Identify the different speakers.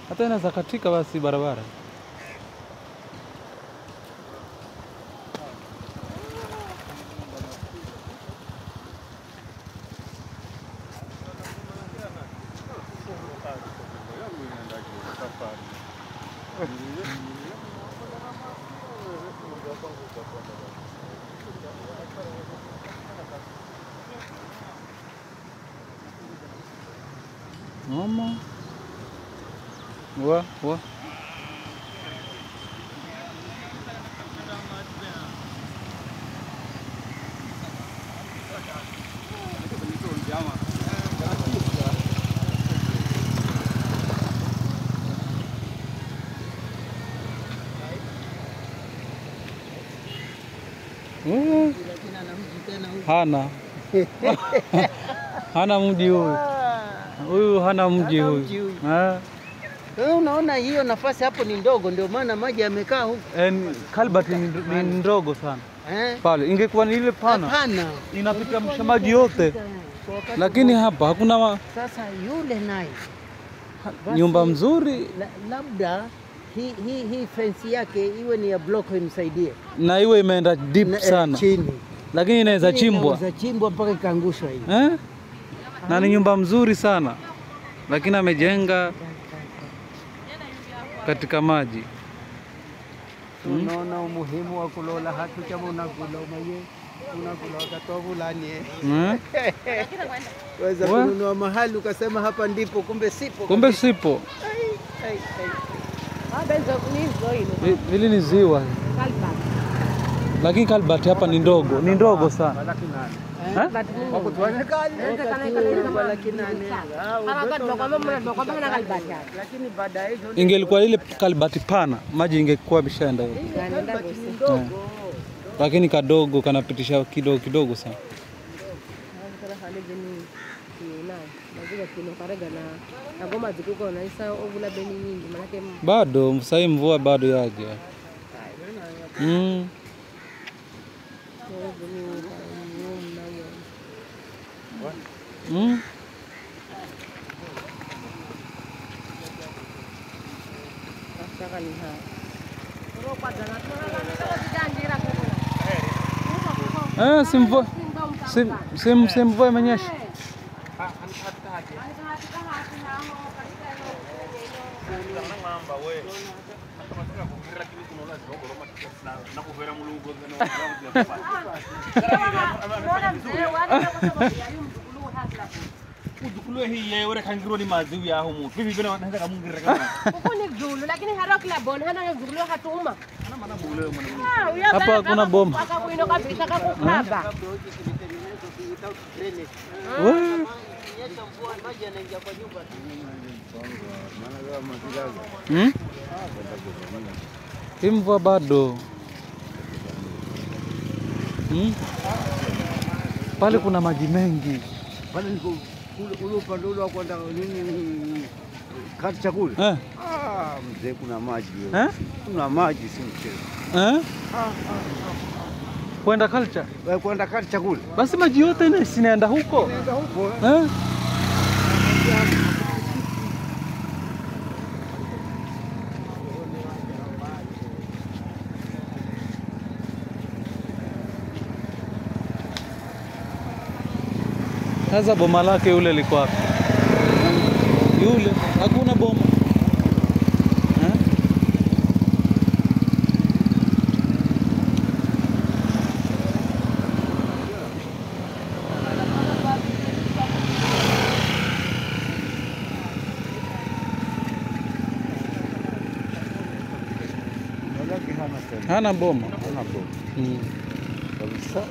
Speaker 1: Hata inaweza katika basi barabara. Mama. Wah. Hana mji huyu. Huyu hana mji huyu.
Speaker 2: Unaona hiyo nafasi hapo ni ndogo, ndio maana maji yamekaa huko.
Speaker 1: Kalbati ni ndogo sana. Pale ingekuwa ni ile pana. Inapita maji yote. Lakini hapa hakuna
Speaker 2: sasa yule naye.
Speaker 1: Nyumba mzuri.
Speaker 2: Labda hii fence yake iwe ni ya block imsaidie.
Speaker 1: Na iwe imeenda deep sana.
Speaker 2: Chini.
Speaker 1: Lakini inaweza chimbwa.
Speaker 2: Inaweza chimbwa mpaka ikaangushwa hivi.
Speaker 1: Na ni nyumba mzuri sana. Lakini amejenga katika maji.
Speaker 2: Unaona umuhimu wa kulola hatu kama unakula umaye unakula katovu lani. Waweza kununua mahali ukasema hapa ndipo kumbe sipo.
Speaker 1: Kumbe sipo. Hili ni ziwa. Lakini Kalbati hapa ni ndogo sana. Ingelikuwa ile Kalbati pana, maji ingekuwa bishaenda yote. Lakini kadogo kanapitisha kidogo sana. Bado sasa mvua bado yaje. Simvua imenyesha.
Speaker 3: Udukulu hii yeye ora kangiro ni maziwi ya humu. Bibi bina wanataka kamungira kama.
Speaker 4: Huko ni gulu lakini harakla bon hana gulu hatuma.
Speaker 3: Ana mana bule mwana.
Speaker 1: Hapa kuna bomba.
Speaker 4: Akakuino kabisa kakukaba.
Speaker 1: Mvua bado. Pale kuna maji mengi.
Speaker 2: Pale niko ule upande ule wa kwenda nini kati chakula. Mzee kuna maji wewe. Kuna maji si mchezo.
Speaker 1: Kwenda culture?
Speaker 2: Kwenda kati chakula.
Speaker 1: Basi maji yote sinaenda huko.
Speaker 2: Naenda huko.
Speaker 1: Sasa boma lake yule liko wapi? Yule hakuna boma. Hana boma.
Speaker 2: Kabisa.